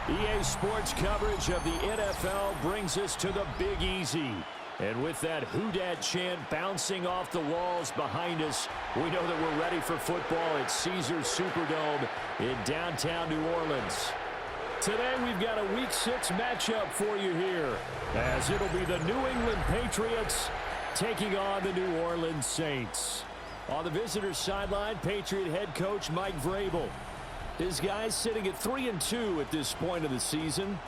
EA Sports coverage of the NFL brings us to the Big Easy. And with that "Who Dat" chant bouncing off the walls behind us, we know that we're ready for football at Caesars Superdome in downtown New Orleans. Today we've got a Week 6 matchup for you here, as it'll be the New England Patriots taking on the New Orleans Saints. On the visitors' sideline, Patriot head coach Mike Vrabel. His guys sitting at 3-2 at this point of the season.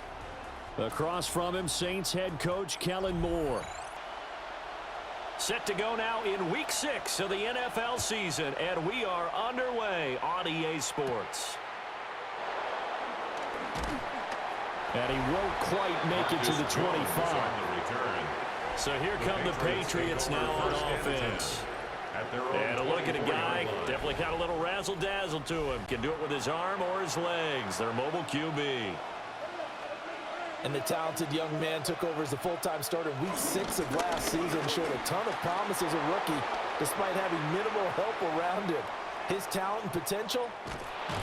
Across from him, Saints head coach Kellen Moore. Set to go now in Week 6 of the NFL season, and we are underway on EA Sports. And he won't quite make it to the 25. So here come the Patriots now on offense. And a look at a guy, definitely got a little razzle-dazzle to him. Can do it with his arm or his legs. Their mobile QB. And the talented young man took over as a full-time starter Week 6 of last season. Showed a ton of promise as a rookie, despite having minimal help around him. His talent and potential,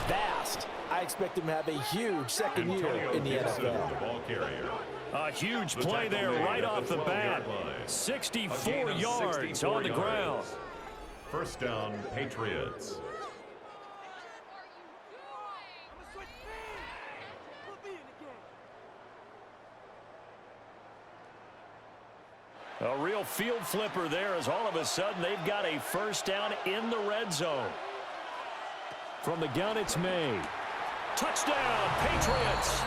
vast. I expect him to have a huge second year in the NFL. A huge play there right off the bat. 64 yards on the ground. First down, Patriots. A real field flipper there, as all of a sudden they've got a first down in the red zone. From the gun, it's made. Touchdown, Patriots.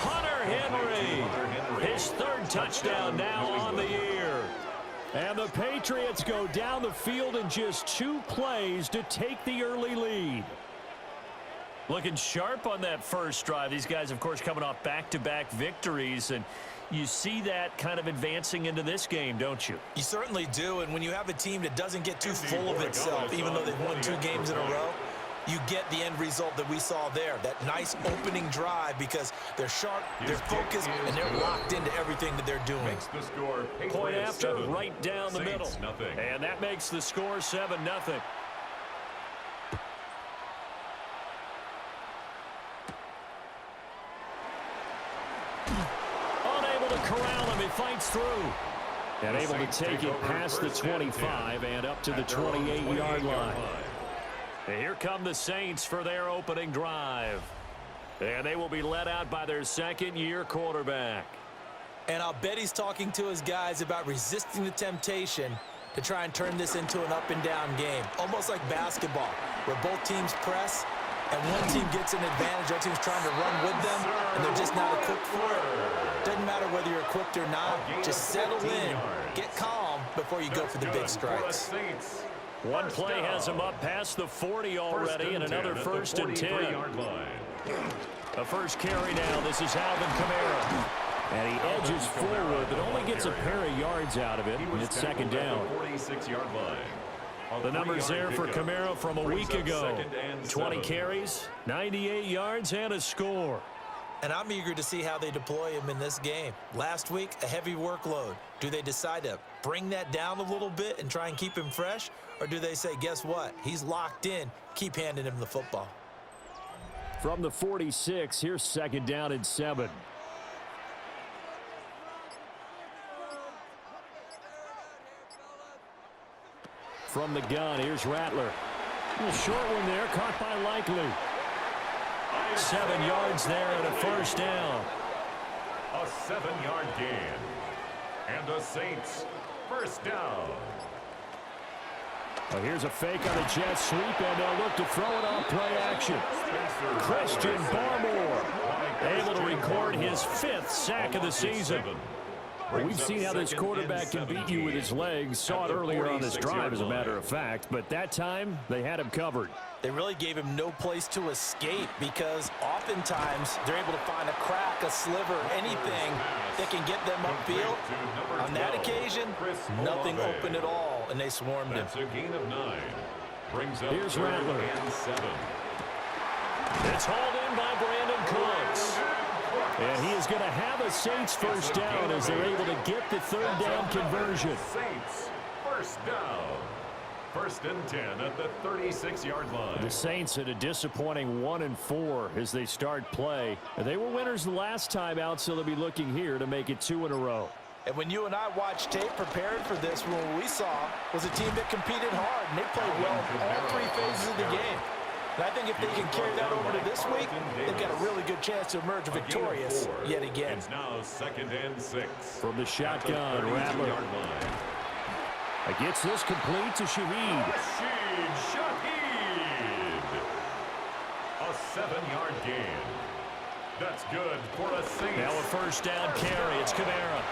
Hunter Henry. His third touchdown now on the year. And the Patriots go down the field in just 2 plays to take the early lead. Looking sharp on that first drive. These guys, of course, coming off back-to-back victories, and you see that kind of advancing into this game, don't you? You certainly do, and when you have a team that doesn't get too full of itself, even though they've won 2 games in a row, you get the end result that we saw there, that nice opening drive, because they're sharp, they're focused, and they're locked into everything that they're doing. Point after, right down the middle. And that makes the score 7-0. Unable to corral him, he fights through. And able to take it past the 25 and up to the 28-yard line. And here come the Saints for their opening drive. And they will be led out by their second-year quarterback. And I'll bet he's talking to his guys about resisting the temptation to try and turn this into an up-and-down game. Almost like basketball, where both teams press, and one team gets an advantage, the other team's trying to run with them, and they're just not equipped for it. Doesn't matter whether you're equipped or not. Just settle in, get calm before you go for the big strikes. One play has him up past the 40 already, and another 1st and 10. A first carry now. This is Alvin Kamara. And he edges forward, but only gets a pair of yards out of it, and it's second down. The numbers there for Kamara from a week ago. 20 carries, 98 yards, and a score. And I'm eager to see how they deploy him in this game. Last week, a heavy workload. Do they decide to bring that down a little bit and try and keep him fresh? Or do they say, guess what? He's locked in. Keep handing him the football. From the 46, here's second down and 7. From the gun, here's Rattler. A short one there, caught by Likely. 7 yards there and a first down. A 7-yard gain. And the Saints first down. Well, here's a fake on a jet sweep, and they'll look to throw it on play action. Christian Barmore able to record his 5th sack of the season. Well, we've seen how this quarterback can beat you with his legs. Saw it earlier on this drive, as a matter of fact. But that time, they had him covered. They really gave him no place to escape, because oftentimes they're able to find a crack, a sliver, anything that can get them upfield. On that occasion, nothing open at all, and they swarmed him. That's a gain of 9. Brings up Here's Rattler. And 7. It's hauled in by Brandon Cooks. And he is going to have a Saints first down, as they're able to get the 3rd down conversion. Saints first down. First and 10 at the 36-yard line. The Saints at a disappointing 1-4 as they start play. They were winners the last time out, so they'll be looking here to make it 2 in a row. And when you and I watched tape preparing for this, what we saw was a team that competed hard, and they played well all 3 phases of the game. And I think if they can carry that over to this week, they've got a really good chance to emerge victorious yet again. It's now 2nd and 6. From the shotgun, Rattler gets this complete to Shaheed. Shaheed. A 7-yard gain. That's good for a Saints. Now a first down carry. It's Kamara.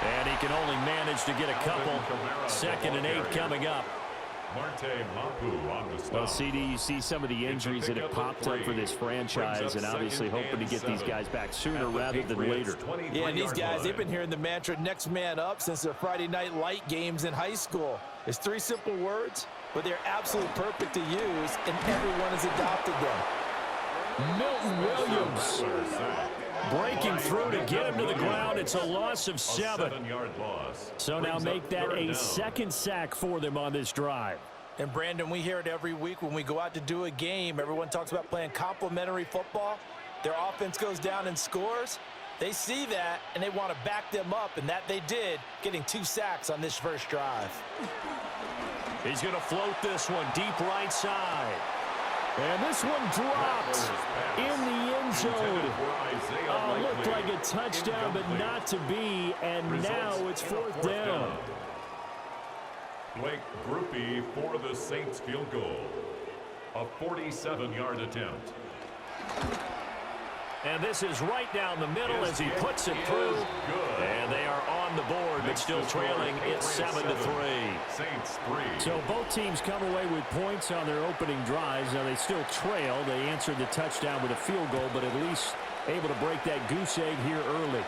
And he can only manage to get a couple. 2nd and 8 coming up. Well, CD, you see some of the injuries that have popped up for this franchise, and obviously hoping to get these guys back sooner rather than later. Yeah, and these guys, they've been hearing the mantra, next man up, since their Friday night light games in high school. It's 3 simple words, but they're absolutely perfect to use, and everyone has adopted them. Milton Williams breaking through to get him to the ground. It's a loss of 7. So now make that a 2nd sack for them on this drive. And Brandon, we hear it every week when we go out to do a game. Everyone talks about playing complementary football. Their offense goes down and scores. They see that, and they want to back them up, and that they did, getting 2 sacks on this first drive. He's going to float this one deep right side. And this one dropped in the end zone. Looked like a touchdown, but not to be. And now it's 4th down. Blake Grupe for the Saints field goal. A 47-yard attempt. And this is right down the middle as he puts it through. And they are on the board, but still trailing. It's 7-3. Saints 3. So both teams come away with points on their opening drives. Now they still trail. They answered the touchdown with a field goal, but at least able to break that goose egg here early.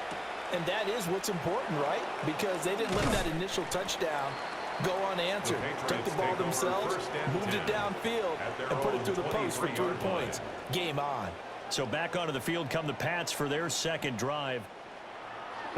And that is what's important, right? Because they didn't let that initial touchdown go unanswered. Took the ball themselves, moved it downfield, and put it through the post for 3 points. Game on. So back onto the field come the Pats for their 2nd drive.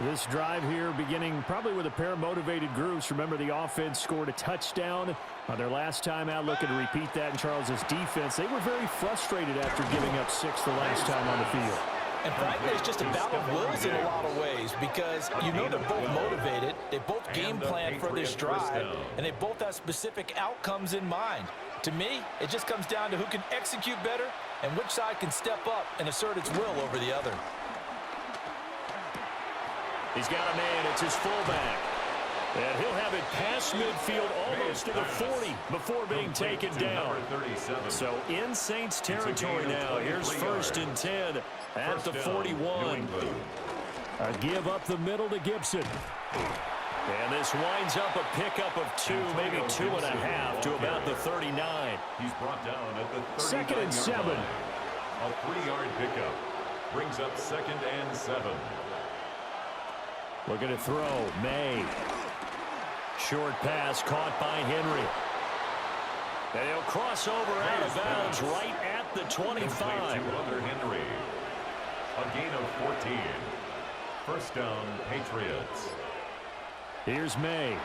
This drive here beginning probably with a pair of motivated groups. Remember, the offense scored a touchdown on their last time out. Looking to repeat that in Charles's defense. They were very frustrated after giving up 6 the last time on the field. And frankly, it's just a battle of wills in a lot of ways, because you know they're both motivated. They both game plan for this drive, and they both have specific outcomes in mind. To me, it just comes down to who can execute better and which side can step up and assert its will over the other. He's got a man. It's his fullback. And he'll have it past midfield almost to the 40 before being taken down. So in Saints territory now. Here's 1st and 10 at the 41. A give up the middle to Gibson. And this winds up a pickup of 2, maybe 2.5 to about the 39. He's brought down at the 2nd and 7. A 3-yard pickup brings up 2nd and 7. Looking to throw. May. Short pass caught by Henry. And he'll cross over out of bounds right at the 25. To under Henry. A gain of 14. First down, Patriots. Here's May.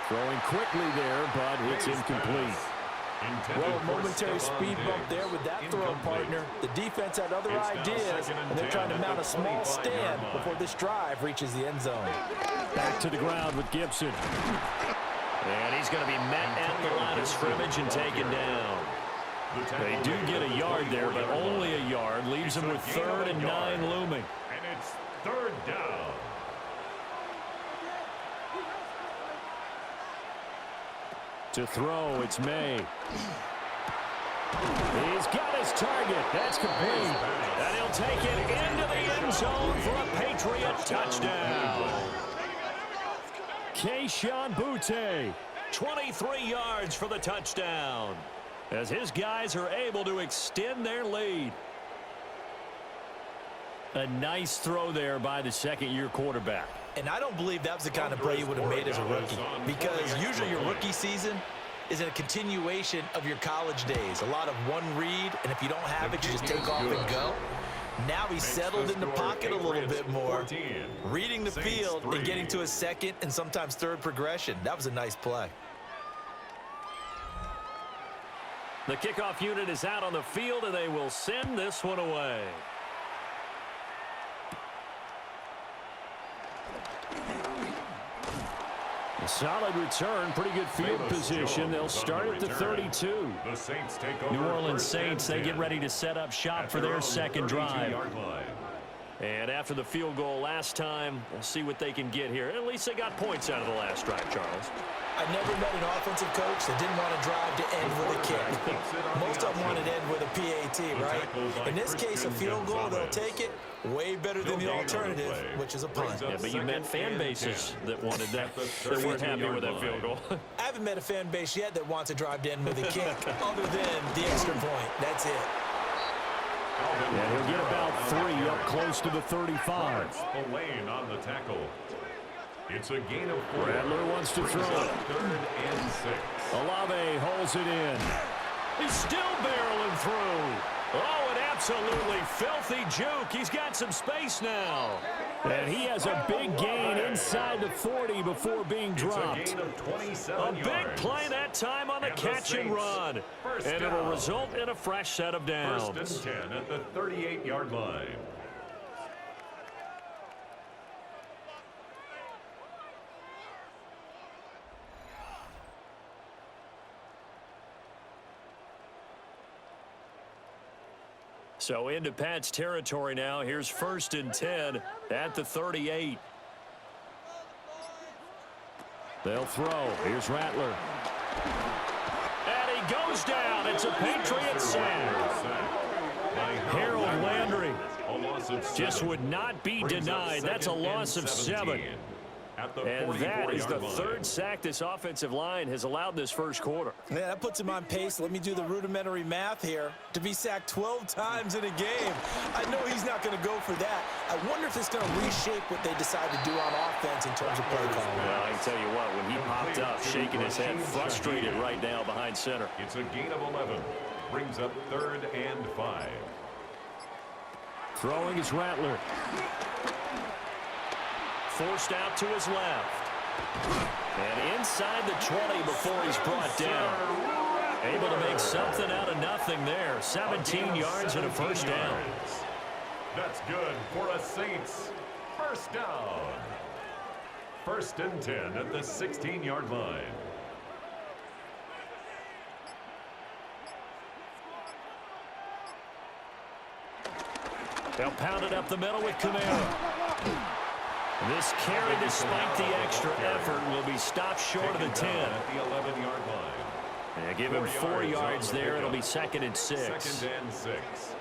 Throwing quickly there, but it's incomplete. Well, a momentary speed bump there with that throw, partner. The defense had other ideas, and they're trying to mount a small stand before this drive reaches the end zone. Back to the ground with Gibson. And he's going to be met at the line of scrimmage and taken down. They do get a yard there, but only a yard. Leaves them with 3rd and 9 looming. And it's 3rd down. To throw, it's May. He's got his target. That's complete. And he'll take it into the end zone for a Patriot touchdown. Kayshon Boutte, 23 yards for the touchdown, as his guys are able to extend their lead. A nice throw there by the 2nd-year quarterback. And I don't believe that was the kind of play you would have made as a rookie, because usually your rookie season is a continuation of your college days. A lot of one read, and if you don't have it, you just take off and go. Now he's settled in the pocket a little bit more, reading the field and getting to a 2nd and sometimes 3rd progression. That was a nice play. The kickoff unit is out on the field, and they will send this one away. A solid return, pretty good field position. They'll start at the 32. The Saints take over. New Orleans Saints, they get ready to set up shop for their second drive. And after the field goal last time, we'll see what they can get here. At least they got points out of the last drive, Charles. I never met an offensive coach that didn't want to drive to end with a kick. Most of them wanted to end with a PAT, right? In this case, a field goal, they'll take it. Way better than the alternative, which is a punt. Yeah, but you met fan bases that wanted that, that weren't happy with that field goal. I haven't met a fan base yet that wants to drive to end with a kick, other than the extra point. That's it. And he'll get about 3 up close to the 35. Spillane on the tackle. It's a gain of 4. Rattler wants to throw it. 3rd and 6. Olave holds it in. He's still barreling through. Oh, an absolutely filthy juke. He's got some space now. And he has a big gain inside the 40 before being dropped. It's a gain of 27 big yards. play that time on the catch and run. And it'll result in a fresh set of downs. 1st and 10 at the 38-yard line. So into Pat's territory now. Here's 1st and 10 at the 38. They'll throw. Here's Rattler. And he goes down. It's a Patriot sack. Harold Landry just would not be denied. That's a loss of 7. And that is the 3rd sack this offensive line has allowed this first quarter. Yeah, that puts him on pace. Let me do the rudimentary math here. To be sacked 12 times in a game. I know he's not going to go for that. I wonder if it's going to reshape what they decide to do on offense in terms of play calling. Well, I can tell you what, when he popped up, shaking his head, frustrated right now behind center. It's a gain of 11. Brings up 3rd and 5. Throwing is Rattler. Forced out to his left. And inside the 20 before he's brought down. Able to make something out of nothing there. 17 yards and a first down. That's good for a Saints first down. 1st and 10 at the 16-yard line. They'll pound it up the middle with Kamara. This carry, despite the extra effort, will be stopped short of the 10. At the 11-yard line. Yeah, give him 4 yards there. It'll be 2nd and 6. 2nd and 6.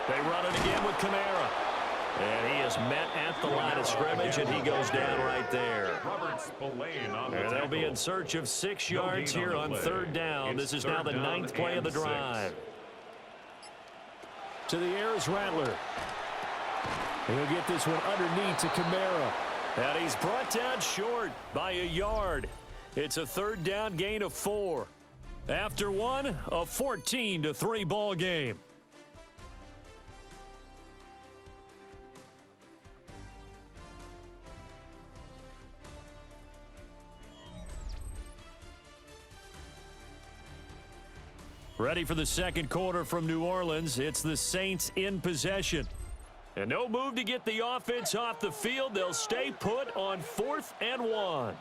They run it again with Kamara. And he is met at the line of scrimmage, and he goes down right there. And they'll be in search of 6 yards here on 3rd down. This is now the 9th play of the drive. To the air is Rattler. He'll get this one underneath to Kamara. And he's brought down short by a yard. It's a 3rd down gain of 4. After one, a 14-3 ball game. Ready for the second quarter from New Orleans. It's the Saints in possession. And no move to get the offense off the field. They'll stay put on 4th and 1.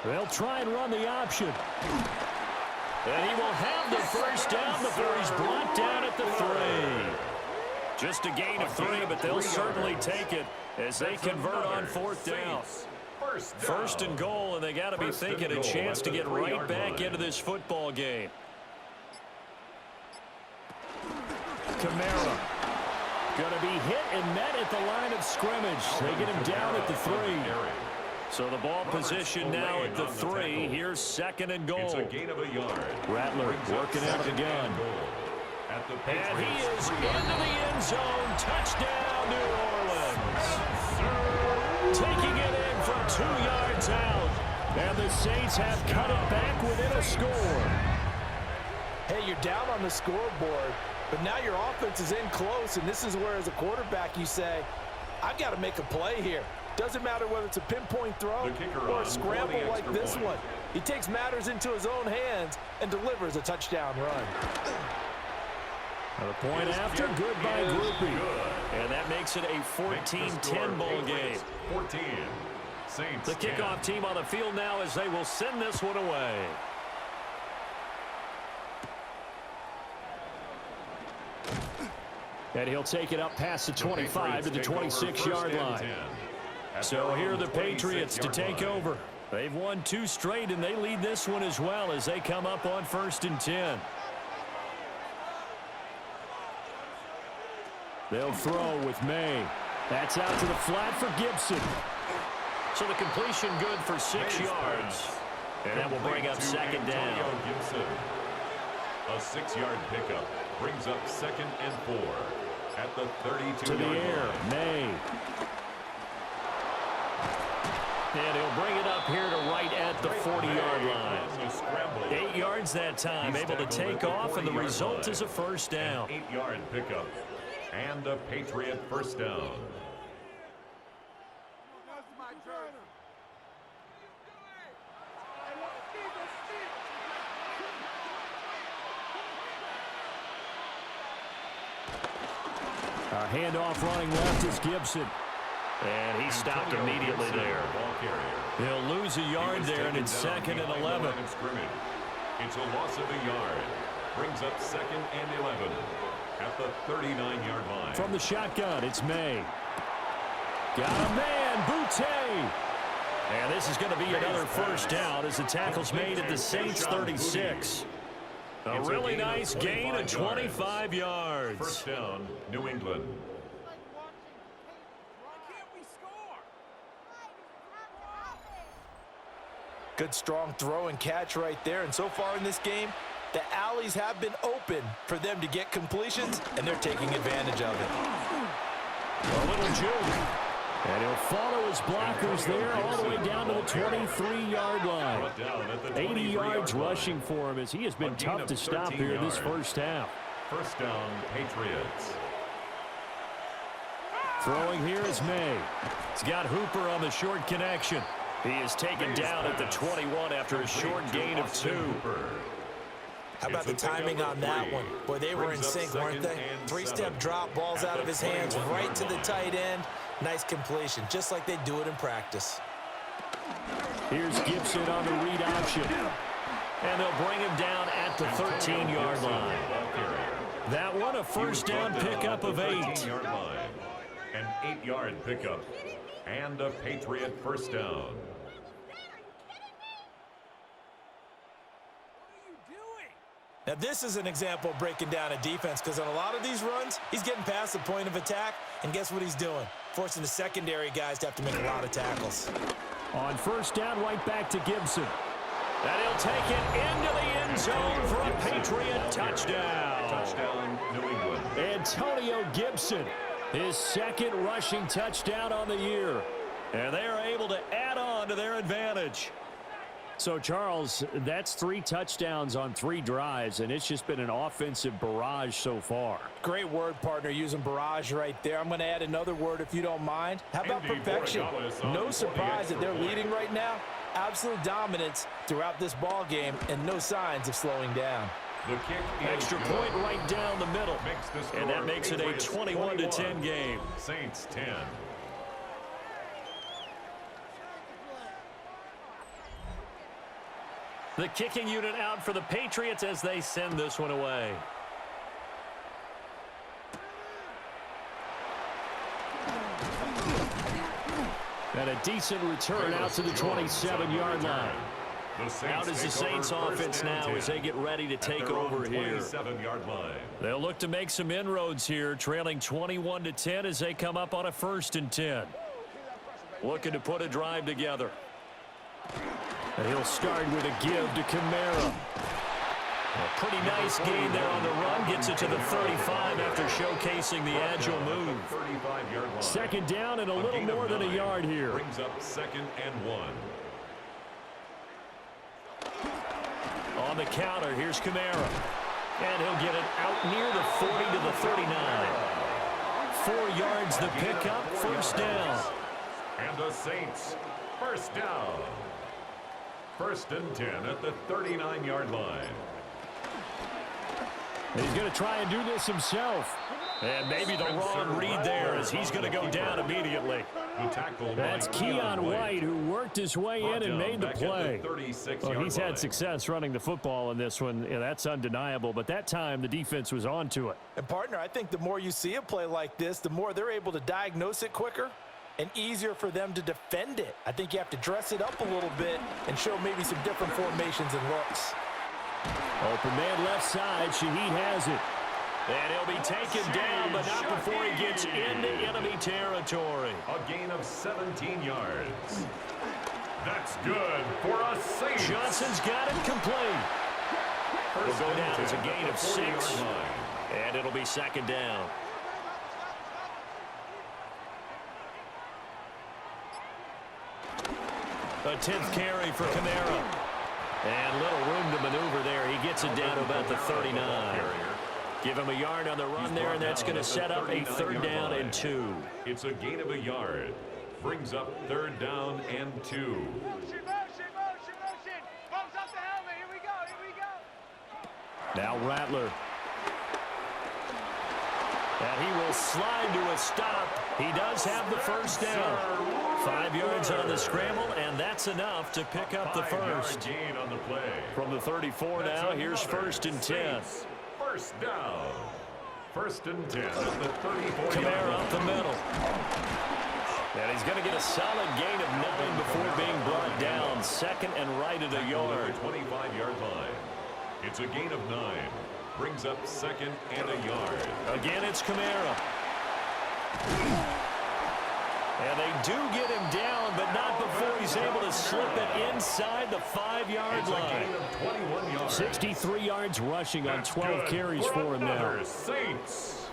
They'll try and run the option. And he will have the first down before he's brought down at the 3. Just a gain of 3, but they'll certainly take it as they convert on 4th down. 1st and goal, and they got to be thinking a chance to get right back into this football game. Kamara going to be hit and met at the line of scrimmage. They get him down at the 3. So the ball position now at the 3. Here's 2nd and goal. It's a gain of a yard. Rattler working out of the gun. And he is into the end zone. Touchdown, New Orleans. Taking it in from 2 yards out. And the Saints have cut it back within a score. Hey, you're down on the scoreboard, but now your offense is in close, and this is where, as a quarterback, you say, I've got to make a play here. Doesn't matter whether it's a pinpoint throw or a scramble like this one. He takes matters into his own hands and delivers a touchdown run. The point after, good by Groupie. And that makes it a 14-10 ball game. 14. Saints The kickoff team on the field now as they will send this one away. And he'll take it up past the 25 to the 26-yard line. So here are the Patriots to take over. They've won 2 straight, and they lead this one as well as they come up on 1st and 10. They'll throw with May. That's out to the flat for Gibson. So the completion good for 6 yards. And that will bring up 2nd down. A 6-yard pickup brings up 2nd and 4 at the 32-yard line. To the air, May. And he'll bring it up here to right at the 40-yard line. 8 yards that time, able to take off, and the result is a 1st down. 8-yard pickup and a Patriot 1st down. A handoff running left is Gibson. And he stopped immediately there. He'll lose a yard there, and it's 2nd and 11. It's a loss of a yard. Brings up 2nd and 11 at the 39-yard line. From the shotgun, it's May. Got a man, Boutte. And this is going to be another 1st down as the tackle's made at the Saints 36. A really nice gain of 25 yards. 1st down, New England. Good strong throw and catch right there. And so far in this game, the alleys have been open for them to get completions, and they're taking advantage of it. A little juke. And he'll follow his blockers there all the way down to the 23-yard line. 80 yards rushing for him as he has been tough to stop here this 1st half. 1st down, Patriots. Throwing here is May. He's got Hooper on the short connection. He is taken down at the 21 after a short gain of 2. How about the timing on that one? Boy, they were in sync, weren't they? 3-step drop, balls out of his hands, right to the tight end. Nice completion, just like they do it in practice. Here's Gibson on the read option. And they'll bring him down at the 13-yard line. That one, a 1st down pickup of 8. An 8-yard pickup and a Patriot 1st down. Now, this is an example of breaking down a defense, because on a lot of these runs, he's getting past the point of attack, and guess what he's doing? Forcing the secondary guys to have to make a lot of tackles. On 1st down, right back to Gibson. And he'll take it into the end zone for a Patriot touchdown. Touchdown, New England. Antonio Gibson, his 2nd rushing touchdown on the year. And they are able to add on to their advantage. So, Charles, that's 3 touchdowns on 3 drives, and it's just been an offensive barrage so far. Great word, partner, using barrage right there. I'm going to add another word if you don't mind. How about perfection? No surprise that they're leading right now. Absolute dominance throughout this ball game and no signs of slowing down. The kick extra point right down the middle, and that makes it a 21-10 game. Saints 10. The kicking unit out for the Patriots as they send this one away. And a decent return out to the 27-yard line. Out is the Saints offense now as they get ready to take over here. They'll look to make some inroads here, trailing 21-10 as they come up on a 1st and 10. Looking to put a drive together. And he'll start with a give to Kamara. A pretty nice gain there on the run. Gets it to the 35 after showcasing the agile move. 2nd down and a little more than a yard here. Brings up 2nd and 1. On the counter, here's Kamara. And he'll get it out near the 40 to the 39. 4 yards the pickup, 1st down. And the Saints, 1st down. First and 10 at the 39-yard line. He's going to try and do this himself. And maybe the wrong read there as he's going to go down immediately. That's Keon White who worked his way in and made the play. Well, he's had success running the football in this one. Yeah, that's undeniable. But that time, the defense was on to it. And, partner, I think the more you see a play like this, the more they're able to diagnose it quicker and easier for them to defend it. I think you have to dress it up a little bit and show maybe some different formations and looks. Open man left side. Shaheed has it. And he'll be taken down, but not before he gets into enemy territory. A gain of 17 yards. That's good for a Saints. Johnson's got it complete. Will go down as a gain of 6. And it'll be second down. A 10th carry for Kamara. And little room to maneuver there. He gets it down to about the 39. Give him a yard on the run there, and that's going to set up a 3rd down and 2. It's a gain of a yard. Brings up 3rd down and 2. Motion. Bumps up the helmet. Here we go. Now Rattler. And he will slide to a stop. He does have the 1st down. 5 yards on the scramble, and that's enough to pick up the 1st. Gain on the play. From the 34 now, here's 1st and 10. 1st down. 1st and 10 at the 34. Kamara up the middle. And he's going to get a solid gain of 9 before being brought down. 2nd and right at a yard. 25-yard line. It's a gain of 9. Brings up 2nd and a yard. Again, it's Kamara. And they do get him down, but not before he's able to slip it inside the 5-yard line. 21 yards. 63 yards rushing on 12 carries for him now. Saints.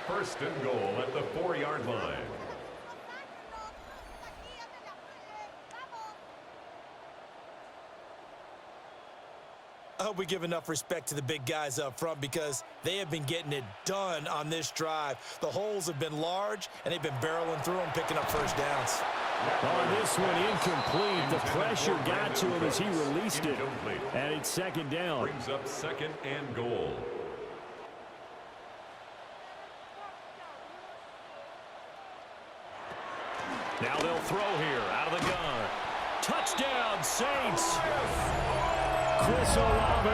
1st and goal at the 4-yard line. I hope we give enough respect to the big guys up front because they have been getting it done on this drive. The holes have been large, and they've been barreling through them, picking up 1st downs. On this one, incomplete. The pressure got to him as he released it. And it's 2nd down. Brings up 2nd and goal. Now they'll throw here out of the gun. Touchdown, Saints. Chris Olave,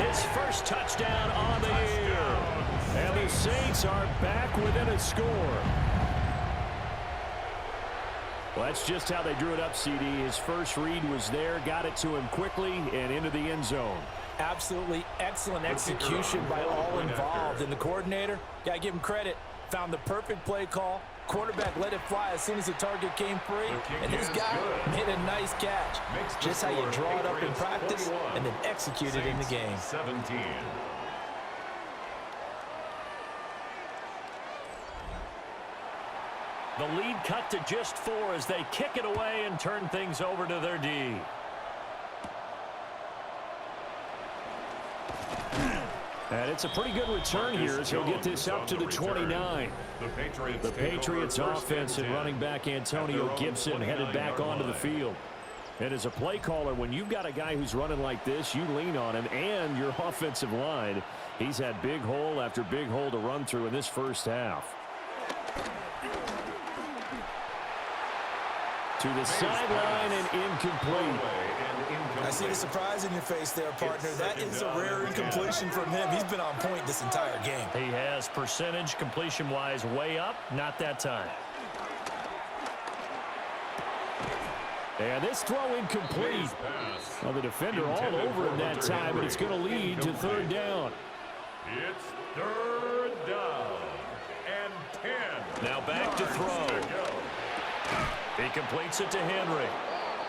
his 1st touchdown on the year. And the Saints are back within a score. Well, that's just how they drew it up, CD. His 1st read was there, got it to him quickly, and into the end zone. Absolutely excellent execution by all involved. And the coordinator, got to give him credit, found the perfect play call. Quarterback let it fly as soon as the target came free, and this guy made a nice catch. Just how you draw it up in practice and then execute it in the game. 17. The lead cut to just 4 as they kick it away and turn things over to their D. And it's a pretty good return here as he'll get this up to the 29. The Patriots offense and running back Antonio Gibson headed back onto the field. And as a play caller, when you've got a guy who's running like this, you lean on him and your offensive line. He's had big hole after big hole to run through in this 1st half. To the sideline and incomplete. I see the surprise in your face there, partner. That is a rare incompletion from him. He's been on point this entire game. He has percentage completion-wise way up, not that time. And this throw incomplete. Well, the defender all over him that time, and it's going to lead to 3rd down. It's 3rd down and 10. Now back to throw. He completes it to Henry.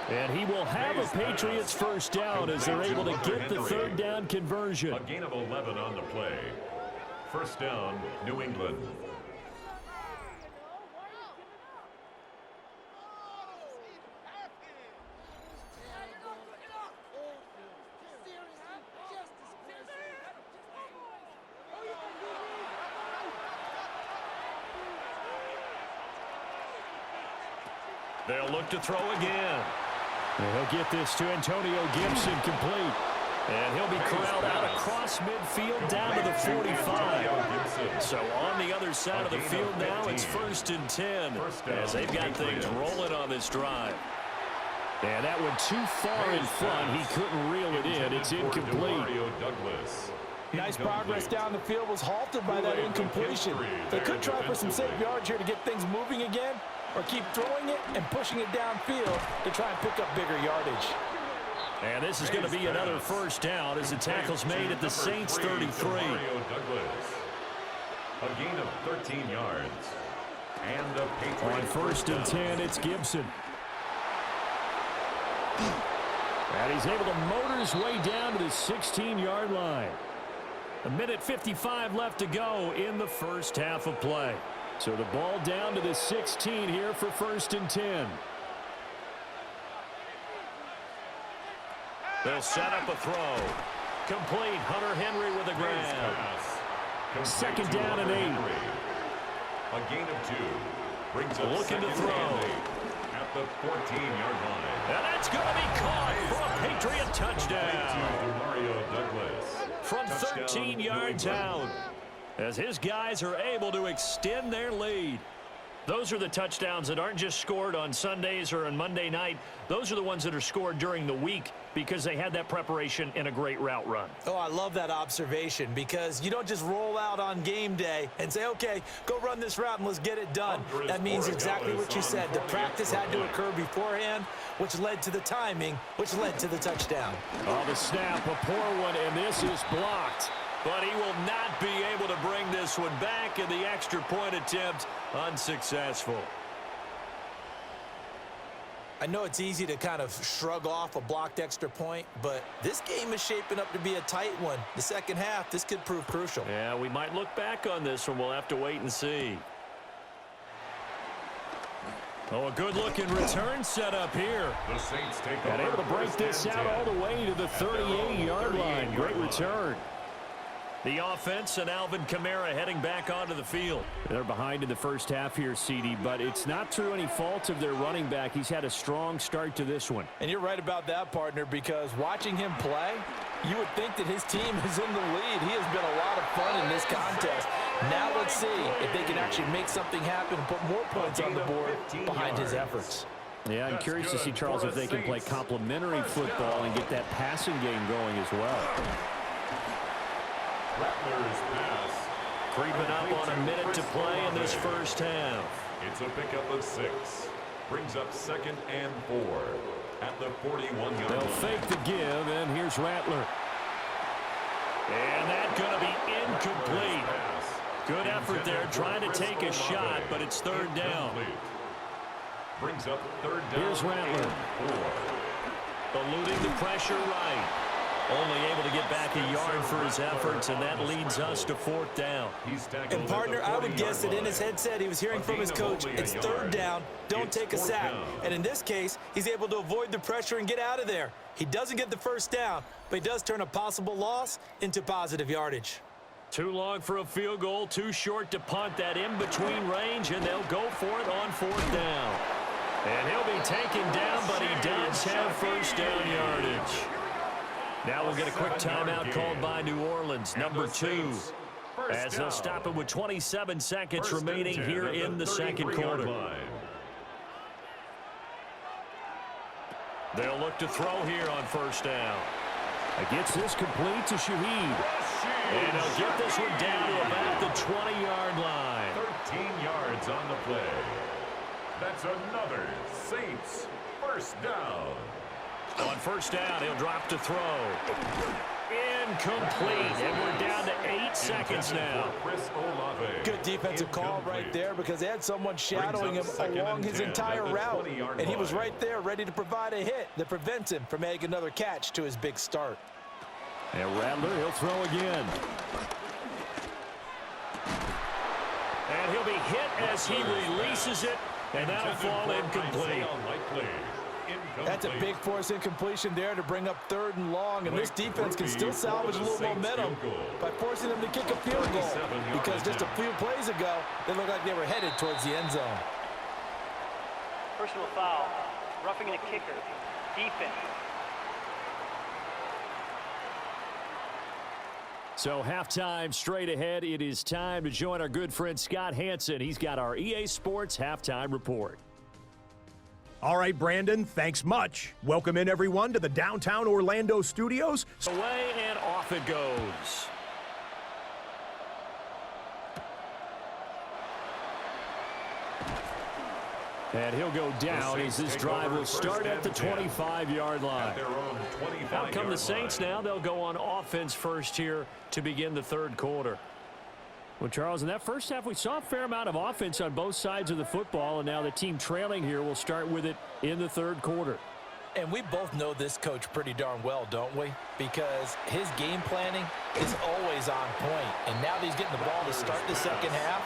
And he will have a Patriots 1st down as they're able to get the 3rd down conversion. A gain of 11 on the play. 1st down, New England. They'll look to throw again. And he'll get this to Antonio Gibson complete. And he'll be corralled out across midfield down to the 45. So on the other side of the field now, it's 1st and 10 as they've got things rolling on this drive. And that went too far in front. He couldn't reel it in. It's incomplete. Nice progress down the field was halted by that incompletion. They could try for some safe yards here to get things moving again, or keep throwing it and pushing it downfield to try and pick up bigger yardage. And this is going to be another 1st down as the tackle's made at the Saints 33. A gain of 13 yards. And a Patriot on 1st and 10, it's Gibson. And he's able to motor his way down to the 16-yard line. 1:55 left to go in the first half of play. So the ball down to the 16 here for 1st and 10. They'll set up a throw. Complete. Hunter Henry with a grab. 2nd down and 8. A gain of 2. Brings up looking to throw. At the 14-yard line. And that's going to be caught for a Patriot touchdown. From 13 yards out, as his guys are able to extend their lead. Those are the touchdowns that aren't just scored on Sundays or on Monday night. Those are the ones that are scored during the week because they had that preparation in a great route run. Oh, I love that observation, because you don't just roll out on game day and say, okay, go run this route and let's get it done. That means exactly what you said. The practice had to occur beforehand, which led to the timing, which led to the touchdown. Oh, the snap, a poor one, and this is blocked. But he will not be able to bring this one back, and the extra point attempt unsuccessful. I know it's easy to kind of shrug off a blocked extra point, but this game is shaping up to be a tight one. The second half, this could prove crucial. Yeah, we might look back on this one. We'll have to wait and see. Oh, a good-looking return set up here. The Saints take and able to break this out all the way to the 38-yard line. Great return. The offense and Alvin Kamara heading back onto the field. They're behind in the first half here, CD, but it's not through any fault of their running back. He's had a strong start to this one. And you're right about that, partner, because watching him play, you would think that his team is in the lead. He has been a lot of fun in this contest. Now let's see if they can actually make something happen and put more points on the board behind his efforts. Yeah, I'm curious to see, Charles, if they can play complementary football and get that passing game going as well. Rattler's pass. Creeping up on a minute to play in this first half. It's a pickup of 6. Brings up 2nd and 4 at the 41-yard line. They'll fake the give, and here's Rattler. And that's going to be incomplete. Good effort there, trying to take a shot, but it's 3rd down. Brings up 3rd down. Here's Rattler. Eluding the pressure right. Only able to get back a yard for his efforts, and that leads us to 4th down. And, partner, I would guess that in his headset he was hearing from his coach, it's 3rd down, don't take a sack. And in this case, he's able to avoid the pressure and get out of there. He doesn't get the 1st down, but he does turn a possible loss into positive yardage. Too long for a field goal, too short to punt. That in-between range, and they'll go for it on 4th down. And he'll be taken down, but he does have 1st down yardage. Now we'll get a quick timeout called by New Orleans, number 2, as they'll stop it with 27 seconds remaining here in the second quarter. They'll look to throw here on 1st down. Gets this complete to Shaheed. And he'll get this one down to about the 20-yard line. 13 yards on the play. That's another Saints 1st down. On 1st down, he'll drop to throw. Incomplete, and we're down to 8 seconds now. Good defensive call right there, because they had someone shadowing him along his entire route, and he was right there ready to provide a hit that prevents him from making another catch to his big start. And Rattler, he'll throw again. And he'll be hit as he releases it, and that'll fall incomplete. That's a big force incompletion there to bring up 3rd and long, and this defense can still salvage a little momentum by forcing them to kick a field goal, because just a few plays ago, they looked like they were headed towards the end zone. Personal foul, roughing the kicker. defense. So halftime straight ahead. It is time to join our good friend Scott Hansen. He's got our EA Sports halftime report. All right, Brandon, thanks much. Welcome in, everyone, to the downtown Orlando studios. Away and off it goes. And he'll go down as this drive will start at the 25-yard line. Out come the Saints now. They'll go on offense first here to begin the third quarter. Well, Charles, in that first half, we saw a fair amount of offense on both sides of the football, and now the team trailing here will start with it in the third quarter. And we both know this coach pretty darn well, don't we? Because his game planning is always on point. And now that he's getting the ball to start the second half,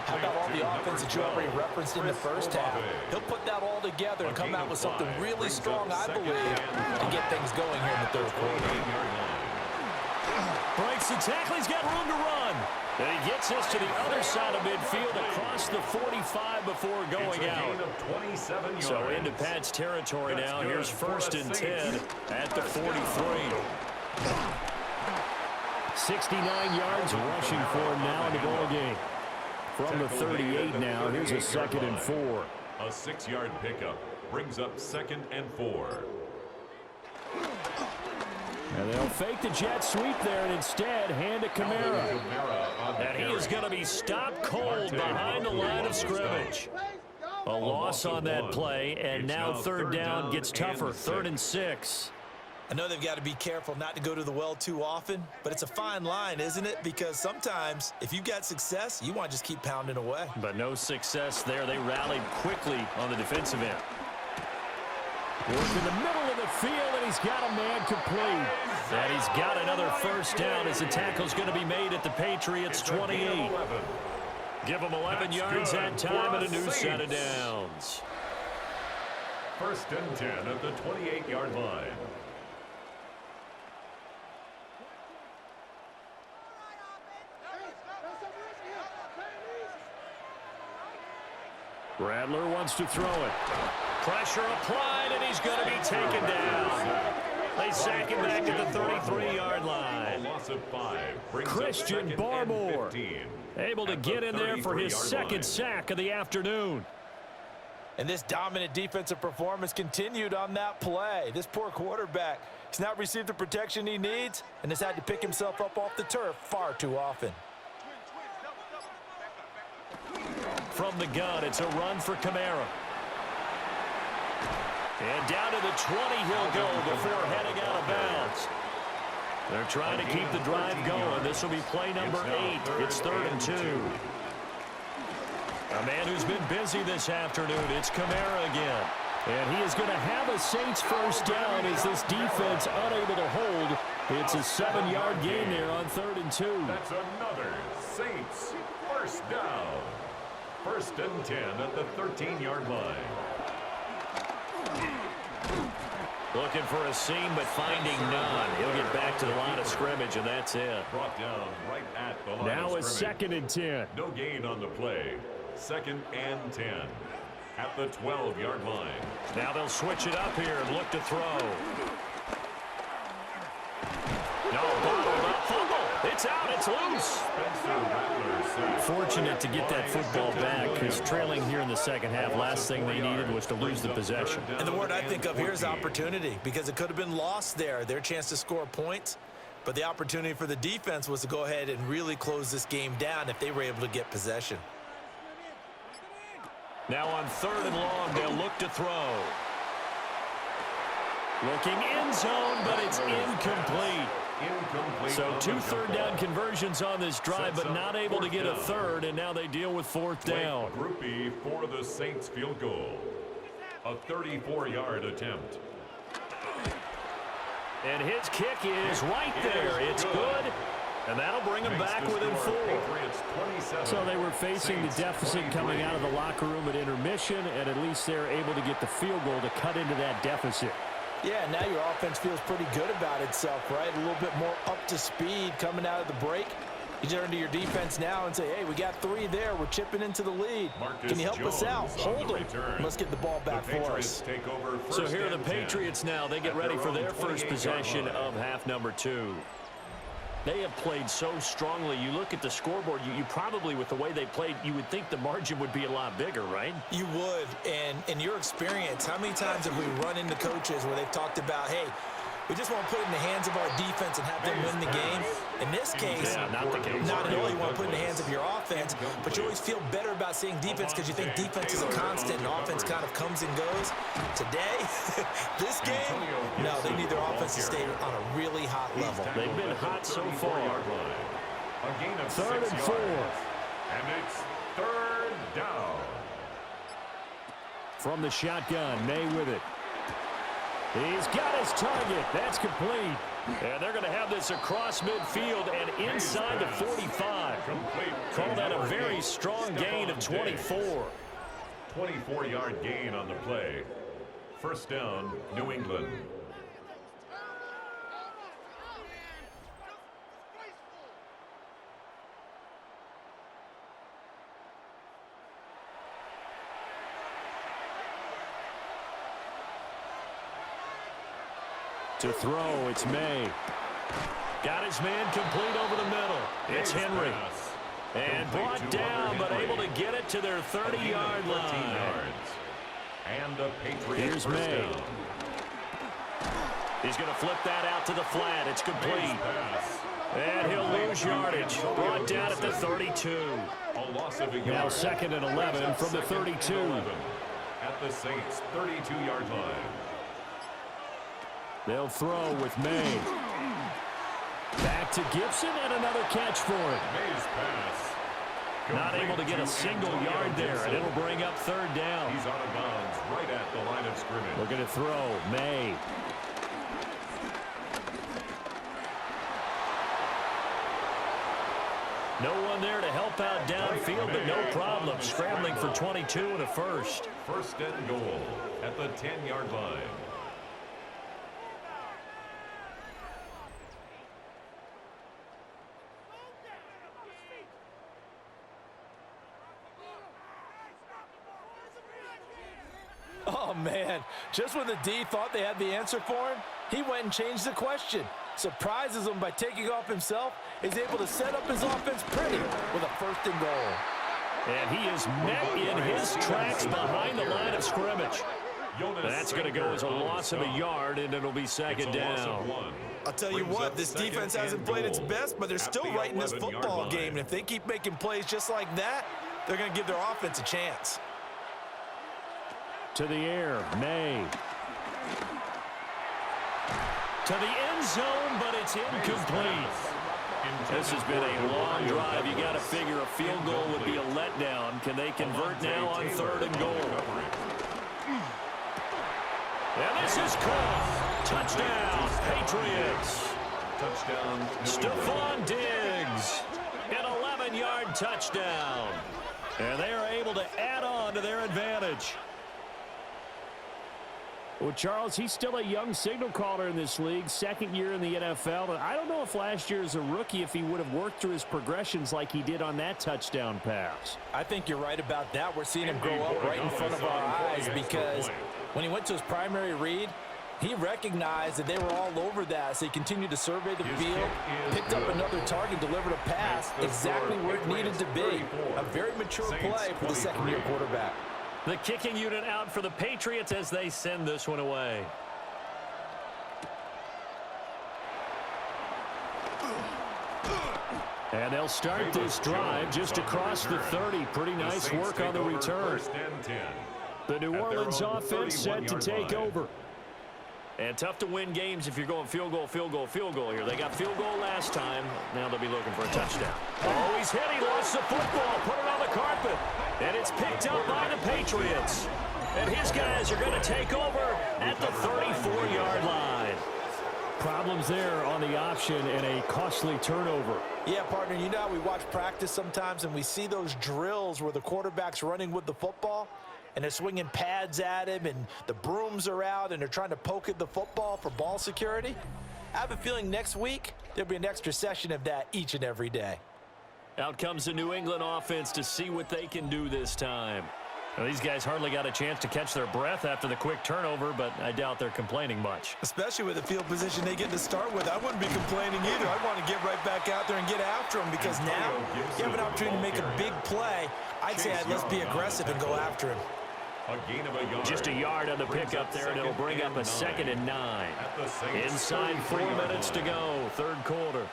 how about all the offense that you already referenced in the first half? He'll put that all together and come out with something really strong, I believe, to get things going here in the third quarter. Breaks the tackle. He's got room to run. And he gets us to the other side of midfield across the 45 before going out. So into Pat's territory now. Here's 1st and 10 at the 43. 69 yards rushing for him now in the ball game. From the 38 now, here's a 2nd and 4. A 6-yard pickup brings up 2nd and 4. And they'll fake the jet sweep there and instead hand it Kamara. And he is going to be stopped cold behind the line of scrimmage. A loss on that play, and now 3rd down gets tougher. 3rd and 6. I know they've got to be careful not to go to the well too often, but it's a fine line, isn't it? Because sometimes, if you've got success, you want to just keep pounding away. But no success there. They rallied quickly on the defensive end. Work in the middle of the field, and he's got a man complete. And he's got another 1st down as the tackle's going to be made at the Patriots 28. Give them 11 yards that time and a new set of downs. 1st and 10 at the 28-yard line. Radler wants to throw it. Pressure applied, and he's going to be taken down. They sack him back at the 33-yard line. Loss of 5. Christian Barmore able to get in there for his 2nd sack of the afternoon. And this dominant defensive performance continued on that play. This poor quarterback has not received the protection he needs and has had to pick himself up off the turf far too often. From the gun, it's a run for Kamara. And down to the 20 he'll go before heading out of bounds. They're trying to keep the drive going. This will be play number 8. It's 3rd and 2. A man who's been busy this afternoon. It's Kamara again. And he is going to have a Saints 1st down as this defense unable to hold. It's a 7-yard gain there on 3rd and 2. That's another Saints 1st down. 1st and 10 at the 13-yard line. Looking for a seam, but finding none. He'll get back to the line of scrimmage, and that's it. Brought down right at the line now of it's scrimmage. 2nd and 10. No gain on the play. 2nd and 10 at the 12-yard line. Now they'll switch it up here and look to throw. No, bottled up, fumble. It's out, it's loose. Fortunate to get that football back, because trailing here in the second half, last thing they needed was to lose the possession. And the word I think of here is opportunity, because it could have been lost there. Their chance to score points, but the opportunity for the defense was to go ahead and really close this game down if they were able to get possession. Now on 3rd and long, they'll look to throw. Looking end zone, but it's incomplete. So 2 3rd down conversions on this drive, but not able to get a 3rd, and now they deal with 4th down. Group B for the Saints field goal. A 34-yard attempt. And his kick is right there. It's good, and that'll bring them back within 4. So they were facing the deficit coming out of the locker room at intermission, and at least they're able to get the field goal to cut into that deficit. Yeah, now your offense feels pretty good about itself, right? A little bit more up to speed coming out of the break. You turn to your defense now and say, hey, we got 3 there. We're chipping into the lead. Marcus Can you help us out? Jones on Hold the them. return. Let's get the ball back The for Patriots us. take over So first here are the and 10 Patriots now. They get at ready for own their first 28-yard possession line. of half number 2. They have played so strongly. You look at the scoreboard, you probably, with the way they played, you would think the margin would be a lot bigger, right? You would. And in your experience, how many times have we run into coaches where they've talked about, hey, we just want to put it in the hands of our defense and have them win the game? In this case, not the case. not at all. You want to put it in the hands of your offense, but you always feel better about seeing defense because you think defense is a constant and offense kind of comes and goes. Today, this game, no, they need their offense to stay on a really hot level. They've been hot so far. A gain of 3rd 6 and 4. yards. And it's 3rd down. From the shotgun, May with it. He's got his target. That's complete. And they're going to have this across midfield and inside the 45. Call that a very strong gain of 24. 24-yard gain on the play. First down, New England. To throw, it's May. Got his man complete over the middle. It's Henry. And brought down, but able to get it to their 30-yard line. And the Patriots. Here's May. He's going to flip that out to the flat. It's complete. And he'll lose yardage. Brought down at the 32. A loss of a yard. Now 2nd and 11 from the 32. At the Saints' 32-yard line. They'll throw with May. Back to Gibson and another catch for it. May's pass. Not able to get a single yard there, and it'll bring up 3rd down. He's out of bounds right at the line of scrimmage. We're going to throw. May. No one there to help out downfield, but no problem. Scrambling for 22 and a first. First and goal at the 10-yard line. Oh, man. Just when the D thought they had the answer for him, he went and changed the question. Surprises him by taking off himself. He's able to set up his offense pretty with a 1st and goal. And he is met in his tracks behind the line of scrimmage. That's going to go as a loss of a yard, and it'll be 2nd down. I'll tell you what, this defense hasn't played its best, but they're still right in this football game. And if they keep making plays just like that, they're going to give their offense a chance. To the air, May. To the end zone, but it's incomplete. This has been a long drive. You got to figure a field goal would be a letdown. Can they convert now on 3rd and goal? And this is caught. Touchdown, Patriots. Touchdown. Stephon Diggs. An 11-yard touchdown. And they are able to add on to their advantage. Well, Charles, he's still a young signal caller in this league, 2nd year in the NFL. And I don't know if last year as a rookie, if he would have worked through his progressions like he did on that touchdown pass. I think you're right about that. We're seeing him grow up right in front of our eyes because when he went to his primary read, he recognized that they were all over that, so he continued to survey the field, picked up another target, delivered a pass exactly where it needed to be. A very mature play for the 2nd-year quarterback. The kicking unit out for the Patriots as they send this one away. And they'll start this drive just across the 30. Pretty nice work on the return. The New Orleans offense set to take over. And tough to win games if you're going field goal, field goal, field goal here. They got field goal last time. Now they'll be looking for a touchdown. Oh, he's hit. He lost the football. Put it on the carpet. And it's picked up by the Patriots. And his guys are going to take over at the 34-yard line. Problems there on the option and a costly turnover. Yeah, partner, you know how we watch practice sometimes and we see those drills where the quarterback's running with the football and they're swinging pads at him and the brooms are out and they're trying to poke at the football for ball security? I have a feeling next week there'll be an extra session of that each and every day. Out comes the New England offense to see what they can do this time. Well, these guys hardly got a chance to catch their breath after the quick turnover, but I doubt they're complaining much. Especially with the field position they get to start with. I wouldn't be complaining either. I want to get right back out there and get after them because now you have an opportunity to make a big play. I'd say let's be aggressive and go after him. A gain of a yard. Just a yard on the pickup there, and it'll bring up a 2nd and 9. Inside 4 minutes to go, third quarter.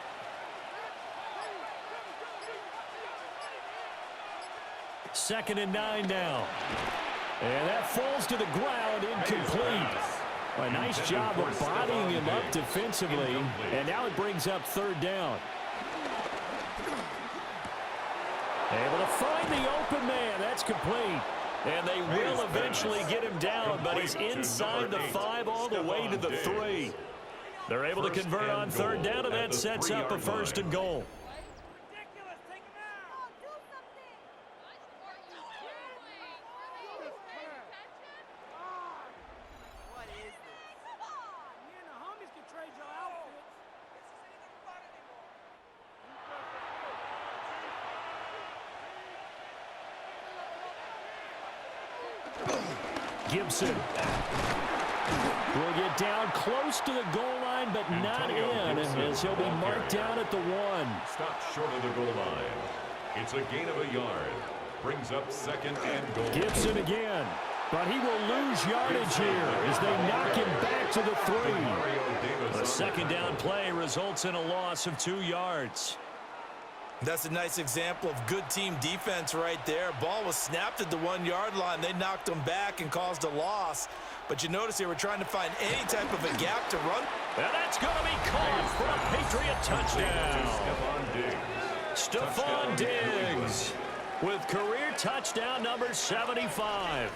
Second and 9 now. And that falls to the ground, incomplete. A nice job of bodying him up defensively, and now it brings up third down. Able to find the open man. That's complete. And they will eventually get him down, but he's inside the 5 all the way to the 3. They're able to convert on third down, and that sets up a 1st and goal. Gibson will get down close to the goal line, but not in, as he'll be marked down at the 1. Stop short of the goal line. It's a gain of a yard. Brings up 2nd and goal. Gibson again, but he will lose yardage here as they knock him back to the 3. A 2nd down play results in a loss of 2 yards. That's a nice example of good team defense right there. Ball was snapped at the 1-yard line. They knocked him back and caused a loss. But you notice they were trying to find any type of a gap to run. And that's going to be called for a Patriot touchdown. Stephon Diggs with career touchdown number 75.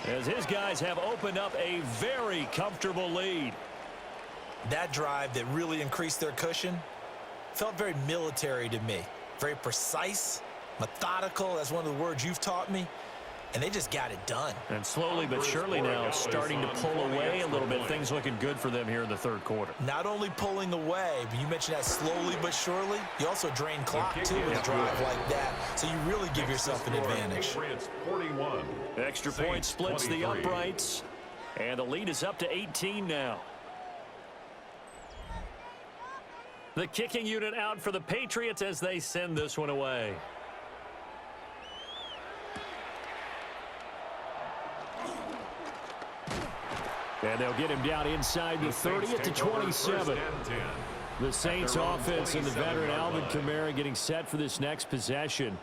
As his guys have opened up a very comfortable lead. That drive that really increased their cushion felt very military to me. Very precise, methodical, that's one of the words you've taught me, and they just got it done. And slowly but surely now starting to pull away a little bit. Things looking good for them here in the third quarter. Not only pulling away, but you mentioned that slowly but surely, you also drain clock too with a drive like that, so you really give yourself an advantage. Extra point splits the uprights, and the lead is up to 18 now. The kicking unit out for the Patriots as they send this one away. And they'll get him down inside the 30 at the 27. The Saints offense and the veteran Alvin Kamara getting set for this next possession.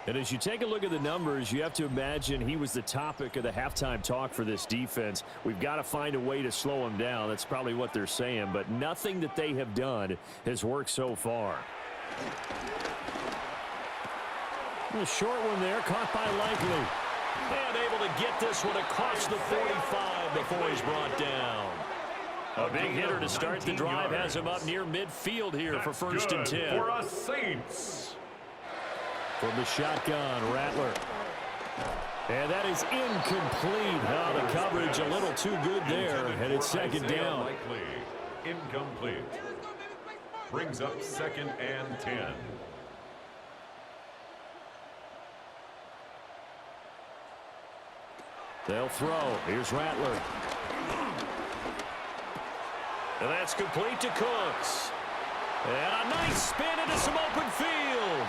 And as you take a look at the numbers, you have to imagine he was the topic of the halftime talk for this defense. We've got to find a way to slow him down. That's probably what they're saying, but nothing that they have done has worked so far. A short one there, caught by Likely. And able to get this one across the 45 before he's brought down. A big hitter to start the drive has him up near midfield here for 1st and 10. For us Saints. From the shotgun, Rattler. And that is incomplete. Now the coverage a little too good there, and it's 2nd down. Incomplete. Brings up 2nd and 10. They'll throw. Here's Rattler. And that's complete to Cooks. And a nice spin into some open field.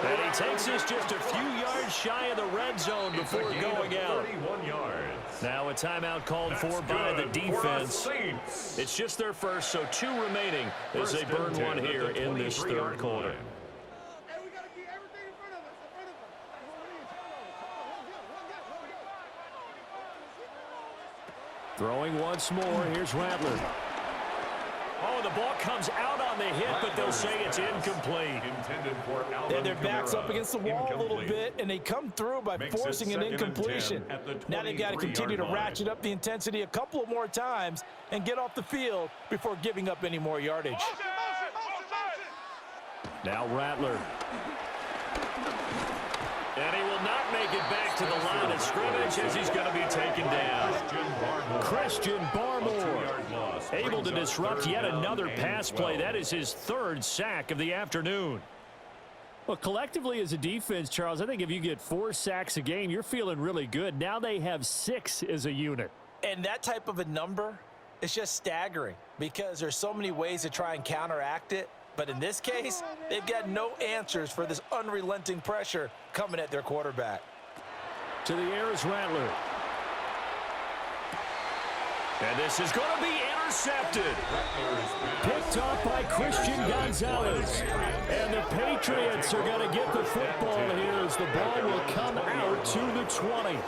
And he takes us just a few yards shy of the red zone before going out. 31 yards. Now a timeout called for by the defense. It's just their first, so 2 remaining as they burn one here in this third quarter. Throwing once more, here's Rattler. Oh, the ball comes out on the hit, but they'll say it's incomplete. And their back's up against the wall a little bit, and they come through by forcing an incompletion. Now they've got to continue to ratchet up the intensity a couple of more times and get off the field before giving up any more yardage. Now Rattler. And he will not make it back to the line of scrimmage as he's going to be taken down. Christian Barmore able to disrupt yet another pass play. That is his 3rd sack of the afternoon. Well, collectively as a defense, Charles, I think if you get 4 sacks a game, you're feeling really good. Now they have 6 as a unit. And that type of a number is just staggering because there's so many ways to try and counteract it. But in this case, they've got no answers for this unrelenting pressure coming at their quarterback. To the air is Rattler. And this is going to be intercepted. Picked off by Christian Gonzalez. And the Patriots are going to get the football here as the ball will come out to the 20.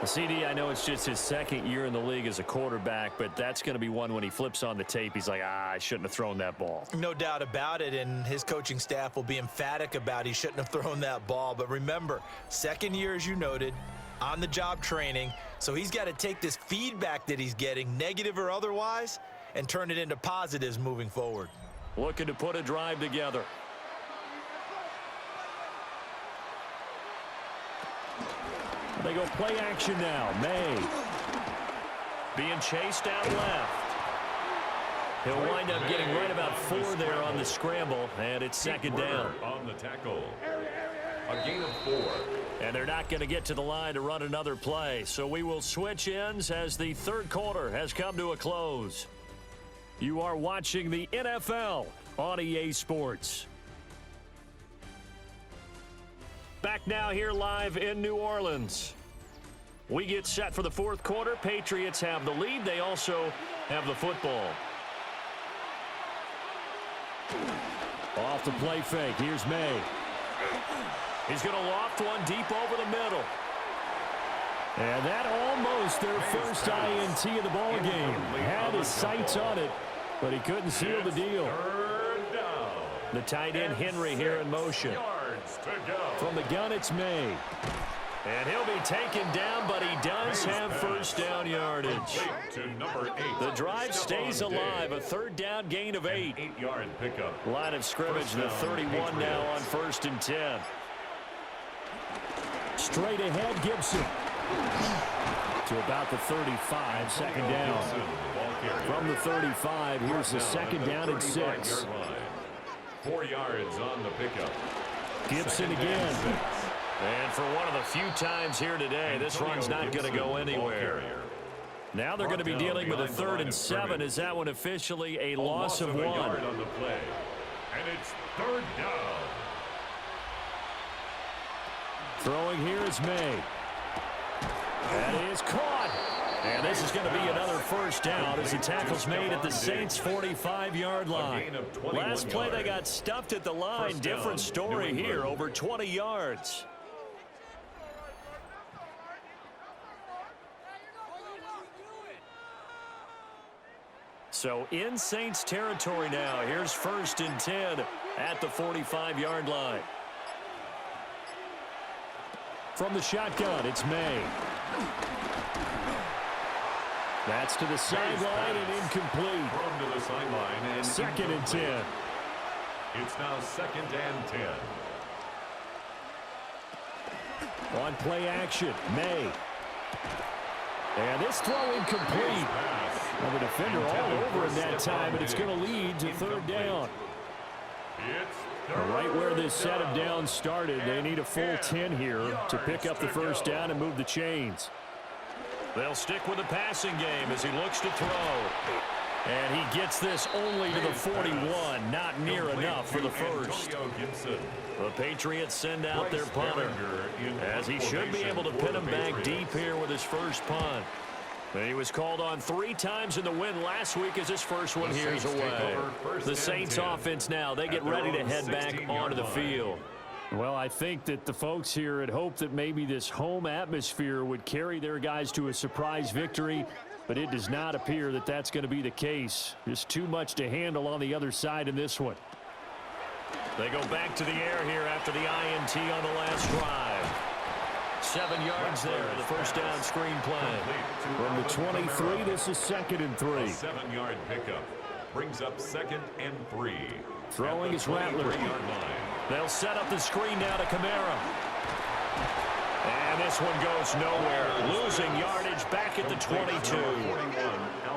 CD, I know it's just his second year in the league as a quarterback, but that's going to be one when he flips on the tape. He's like, I shouldn't have thrown that ball. No doubt about it, and his coaching staff will be emphatic about he shouldn't have thrown that ball. But remember, second year, as you noted, on-the-job training, so he's got to take this feedback that he's getting, negative or otherwise, and turn it into positives moving forward. Looking to put a drive together. They go play action now. May being chased out left. He'll wind up getting right about 4 there on the scramble, and it's second down. On the tackle. A gain of 4. And they're not going to get to the line to run another play, so we will switch ends as the third quarter has come to a close. You are watching the NFL on EA Sports. Back now here live in New Orleans. We get set for the fourth quarter. Patriots have the lead. They also have the football. Off the play fake. Here's May. He's going to loft one deep over the middle. And that almost their first INT of the ball game. Had his sights on it, but he couldn't seal the deal. The tight end Henry here in motion. From the gun, it's May. And he'll be taken down, but he does have first down yardage. The drive stays alive. A third down gain of 8. 8-yard pickup. Line of scrimmage, the 31 now on 1st and 10. Straight ahead, Gibson. To about the 35, second down. From the 35, here's the second down and 6. 4 yards on the pickup. Gibson again. And for one of the few times here today, this run's not going to go anywhere. Now they're going to be dealing with a 3rd and 7. Is that one officially a loss of 1? On the play. And it's 3rd down. Throwing here is May. That is caught. And this is going to be another first down as the tackle's made at the Saints' 45-yard line. Last play they got stuffed at the line. Different story here, over 20 yards. So in Saints territory now. Here's 1st and 10 at the 45-yard line. From the shotgun, it's May. That's to the sideline and incomplete. From to the sideline and 2nd and 10. It's now 2nd and 10. On play action, May. And this throw incomplete. Well, the defender all over him that time, but it's going to lead to 3rd down. Right where this set of downs started, they need a full 10 here to pick up the first down and move the chains. They'll stick with the passing game as he looks to throw. And he gets this only to the 41, not near enough for the first. The Patriots send out their punter, as he should be able to pin him back deep here with his first punt. And he was called on 3 times in the win last week as his first one here is away. The Saints offense now, they get ready to head back onto the field. Well, I think that the folks here had hoped that maybe this home atmosphere would carry their guys to a surprise victory, but it does not appear that that's going to be the case. Just too much to handle on the other side in this one. They go back to the air here after the INT on the last drive. 7 yards there, the first down screen play. From the 23, this is 2nd and 3. A 7-yard pickup brings up 2nd and 3. Throwing is Rattler. They'll set up the screen now to Kamara. And this one goes nowhere. Losing yardage back at the 22.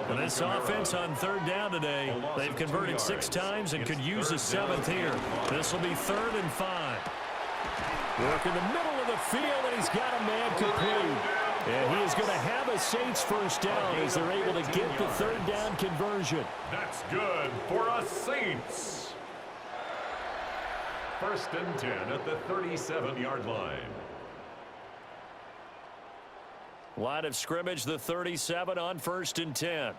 And this offense on 3rd down today, they've converted 6 times and could use a 7th here. This will be 3rd and 5. Work in the middle of the field, and he's got a man complete. And he is going to have a Saints first down as they're able to get the third down conversion. That's good for a Saints. First and 10 at the 37-yard line. Line of scrimmage, the 37 on first and 10.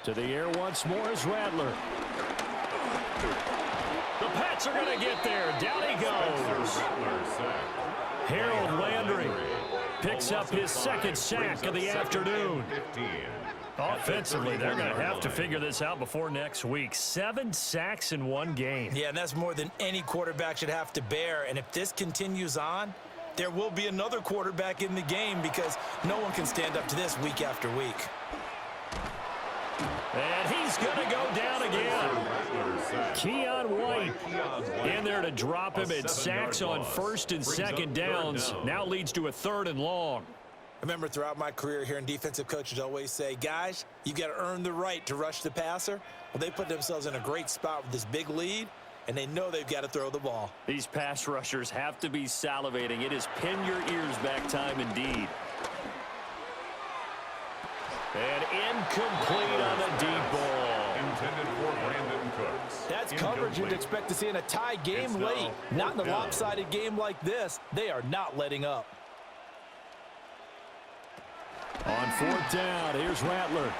To the air once more is Rattler. The Pats are going to get there. Down he goes. Harold Landry picks up his second sack of the afternoon. Offensively, they're going to have to figure this out before next week. 7 sacks in one game. Yeah, and that's more than any quarterback should have to bear. And if this continues on, there will be another quarterback in the game because no one can stand up to this week after week. And he's going to go down again. Keon White in there to drop him at sacks on first and second downs. Now leads to a 3rd and long. I remember throughout my career hearing defensive coaches always say, guys, you got to earn the right to rush the passer. Well, they put themselves in a great spot with this big lead, and they know they've got to throw the ball. These pass rushers have to be salivating. It is pin your ears back time indeed. And incomplete on the deep ball. Intended for Brandon Cooks. That's coverage you'd expect to see in a tie game late. Not in a lopsided game like this. They are not letting up. On 4th down, here's Rattler.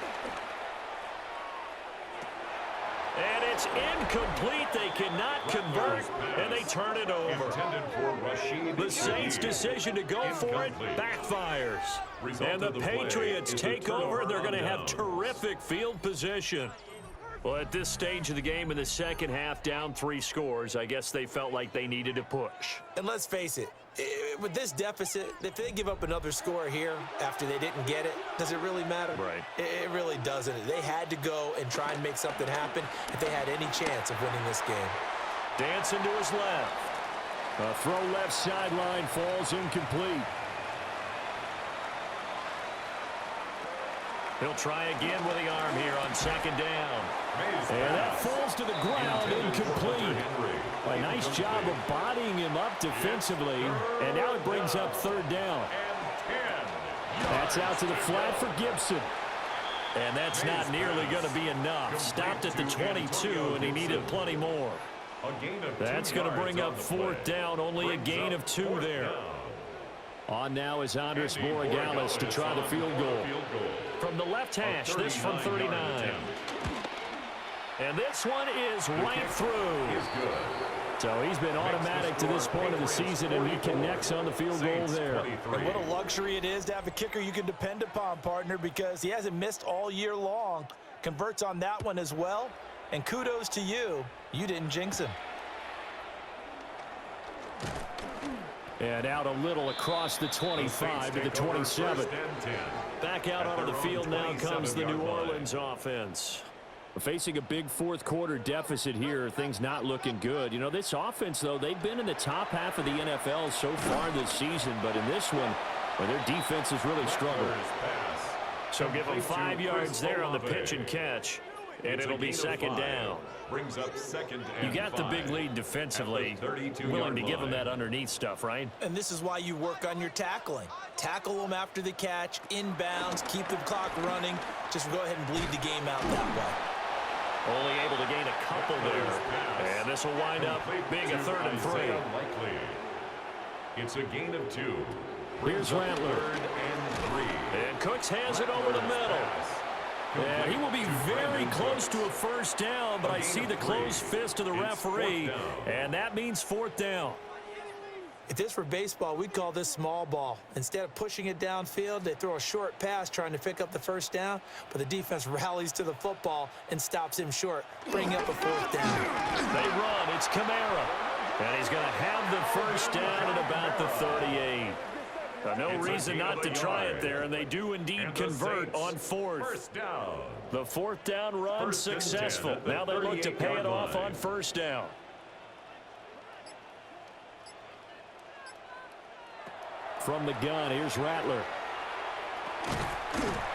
And it's incomplete. They cannot convert, and they turn it over. The Saints' decision to go for it backfires. And the Patriots take over. They're going to have terrific field position. Well, at this stage of the game in the second half, down 3 scores, I guess they felt like they needed to push. And let's face it, with this deficit, if they give up another score here after they didn't get it, does it really matter? Right. It really doesn't. They had to go and try and make something happen if they had any chance of winning this game. Dancing to his left. A throw left sideline falls incomplete. He'll try again with the arm here on second down. And that falls to the ground, incomplete. A nice job of bodying him up defensively, and now it brings up 3rd down. That's out to the flat for Gibson. And that's not nearly going to be enough. Stopped at the 22, and he needed plenty more. That's going to bring up 4th down, only a gain of 2 there. On now is Andres Borregales to try the field goal. From the left hash, this from 39. And this one is right through. So he's been automatic to this point of the season, and he connects on the field goal there. And what a luxury it is to have a kicker you can depend upon, partner, because he hasn't missed all year long. Converts on that one as well. And kudos to you. You didn't jinx him. And out a little across the 25 to the 27. Back out onto the field now comes the New Orleans offense. Facing a big 4th quarter deficit here, things not looking good. You know, this offense, though, they've been in the top half of the NFL so far this season, but in this one, well, their defense has really struggled. So give them 5 yards there on the pitch and catch, and it'll be second down. Brings up second and You got the big lead defensively, willing to give them that underneath stuff, right? And this is why you work on your tackling. Tackle them after the catch, inbounds, keep the clock running. Just go ahead and bleed the game out that way. Only able to gain a couple there. And this will wind up being a 3rd and 3. It's a gain of 2. Here's Rattler. 3rd and 3. And Cooks has it over the middle. And he will be very close to a first down, but I see the closed fist of the referee, and that means 4th down. If this were baseball, we'd call this small ball. Instead of pushing it downfield, they throw a short pass trying to pick up the first down, but the defense rallies to the football and stops him short, bringing up a 4th down. They run. It's Kamara. And he's going to have the first down at about the 38. No reason not to try it there, and they do indeed convert on 4th. The 4th down run successful. Now they look to pay it off on 1st down. From the gun, here's Rattler.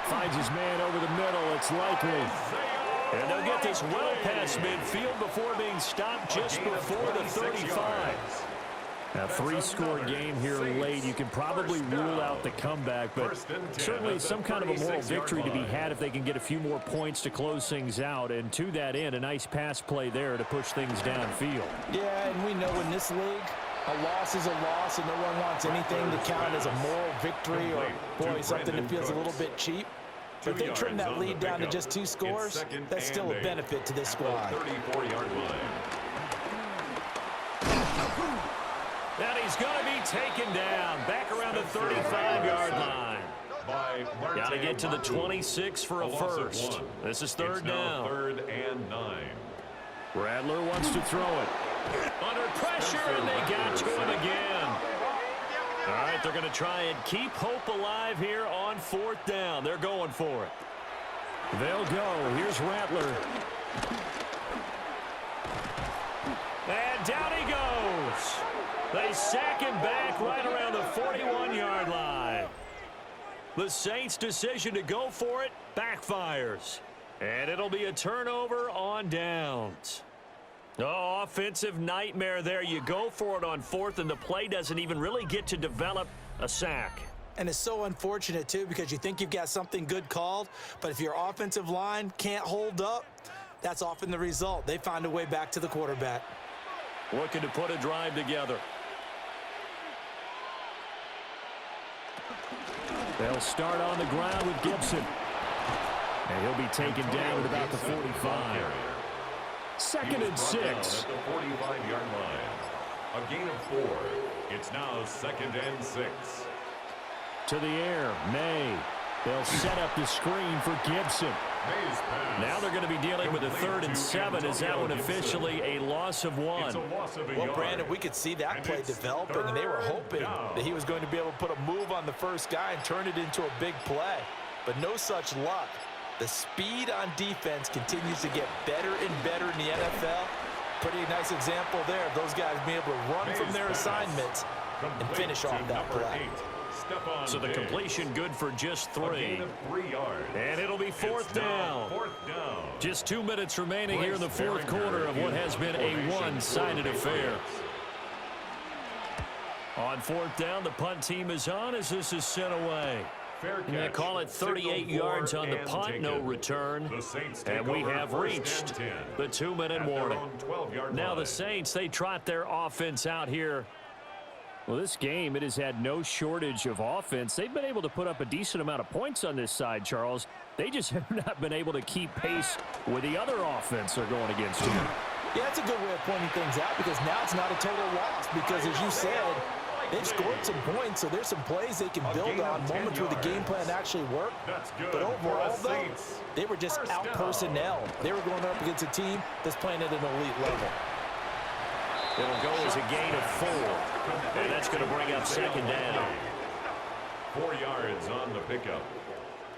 Finds his man over the middle. It's likely. And they'll get this well past midfield before being stopped just before the 35. A three-score game here late. You can probably rule out the comeback, but certainly some kind of a moral victory to be had if they can get a few more points to close things out. And to that end, a nice pass play there to push things downfield. Yeah, and we know in this league, a loss is a loss, and no one wants anything to count as a moral victory or, boy, something that feels a little bit cheap. But if they trim that lead down to just 2 scores, that's still a benefit to this squad. 34-yard line. And he's going to be taken down back around the 35-yard line. Got to get to the 26 for a first. This is third down. 3rd and 9. Rattler wants to throw it. Under pressure, and they got to him again. All right, they're going to try and keep hope alive here on 4th down. They're going for it. They'll go. Here's Rattler. And down he goes. They sack him back right around the 41-yard line. The Saints' decision to go for it backfires. And it'll be a turnover on downs. Oh, offensive nightmare there. You go for it on 4th, and the play doesn't even really get to develop a sack. And it's so unfortunate, too, because you think you've got something good called, but if your offensive line can't hold up, that's often the result. They find a way back to the quarterback. Looking to put a drive together. They'll start on the ground with Gibson. And he'll be taken down at about the 45. 2nd and 6. At the 45-yard line. A gain of 4. It's now 2nd and 6. To the air, May. They'll set up the screen for Gibson. Now they're going to be dealing with a 3rd and 7. Is that one officially a loss of 1? Well, Brandon, we could see that play developing, and they were hoping that he was going to be able to put a move on the first guy and turn it into a big play. But no such luck. The speed on defense continues to get better and better in the NFL. Pretty nice example there of those guys being able to run from their assignments and finish off that play. So the completion good for just 3. And it'll be 4th down. Just 2 minutes remaining here in the 4th quarter of what has been a one-sided affair. On 4th down, the punt team is on as this is sent away. They call it 38 yards on the punt, no return. And we have reached the 2-minute warning. Now the Saints, they trot their offense out here. Well, this game, it has had no shortage of offense. They've been able to put up a decent amount of points on this side, Charles. They just have not been able to keep pace with the other offense they're going against here. Yeah, that's a good way of pointing things out because now it's not a total loss because, as you said, they've scored some points, so there's some plays they can build on, moments where the game plan actually worked. But overall, though, they were just out-personnel. They were going up against a team that's playing at an elite level. It'll go as a gain of 4, and that's going to bring up 2nd down. 4 yards on the pickup.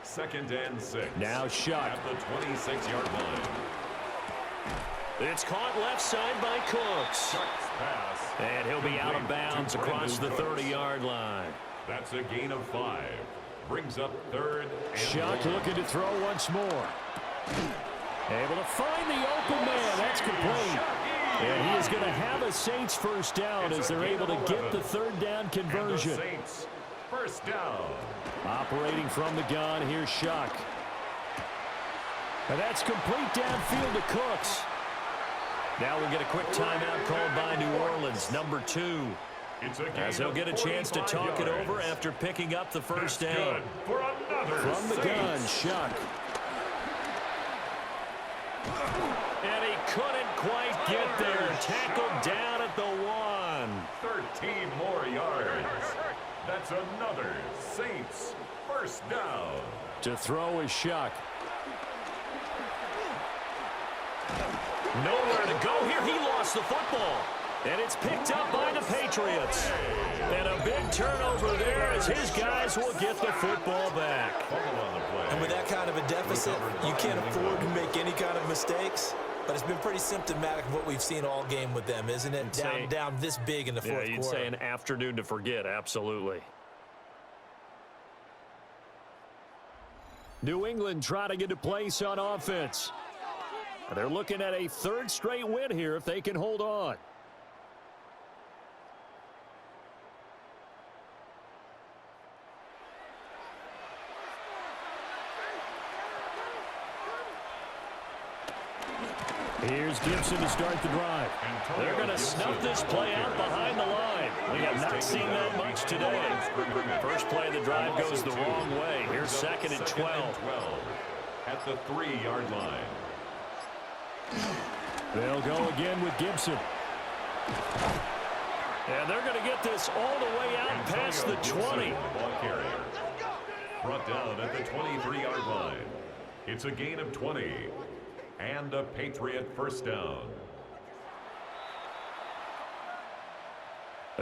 2nd and 6. Now Shuck. At the 26-yard line. It's caught left side by Cooks. And he'll be out of bounds across the 30-yard line. That's a gain of 5. Brings up 3rd and Shuck looking to throw once more. Able to find the open man. That's complete. And he is going to have a Saints first down as they're able to get the 3rd down conversion. Saints first down. Operating from the gun, here's Shuck. And that's complete downfield to Cooks. Now we'll get a quick timeout called by New Orleans, number 2. As they'll get a chance to talk it over after picking up the first down. From the gun, Shuck. And he couldn't quite get there. Tackled down at the 1. 13 more yards. That's another Saints first down. To throw is Shuck. Nowhere to go here. He lost the football. And it's picked up by the Patriots. And a big turnover there as his guys will get the football back. And with that kind of a deficit, you can't afford to make any kind of mistakes. But it's been pretty symptomatic of what we've seen all game with them, isn't it? Down this big in the fourth quarter. Yeah, you'd say an afternoon to forget, absolutely. New England trying to get a place on offense. They're looking at a third straight win here if they can hold on. Here's Gibson to start the drive. They're going to snuff this play out behind the line. We have not seen that much today. First play of the drive goes the wrong way. Here's second and 12. At the 3-yard line. They'll go again with Gibson. And they're going to get this all the way out past the 20. Ball carrier. Brought down at the 23-yard line. It's a gain of 20. And a Patriot first down.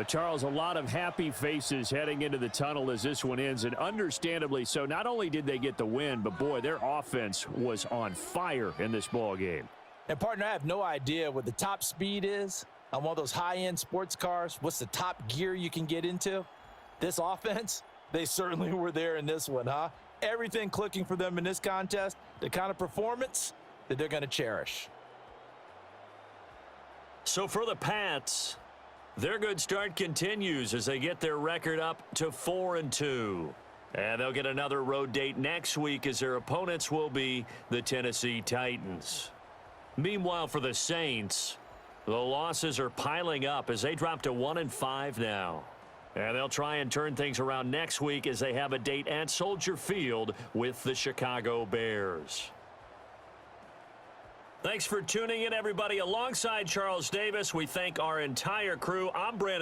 Charles, a lot of happy faces heading into the tunnel as this one ends, and understandably so. Not only did they get the win, but boy, their offense was on fire in this ball game. And partner, I have no idea what the top speed is on one of those high-end sports cars. What's the top gear you can get into? This offense, they certainly were there in this one, huh? Everything clicking for them in this contest, the kind of performance that they're going to cherish. So for the Pats, their good start continues as they get their record up to 4-2. And they'll get another road date next week as their opponents will be the Tennessee Titans. Meanwhile, for the Saints, the losses are piling up as they drop to 1-5 now. And they'll try and turn things around next week as they have a date at Soldier Field with the Chicago Bears. Thanks for tuning in, everybody. Alongside Charles Davis, we thank our entire crew. I'm Brandon.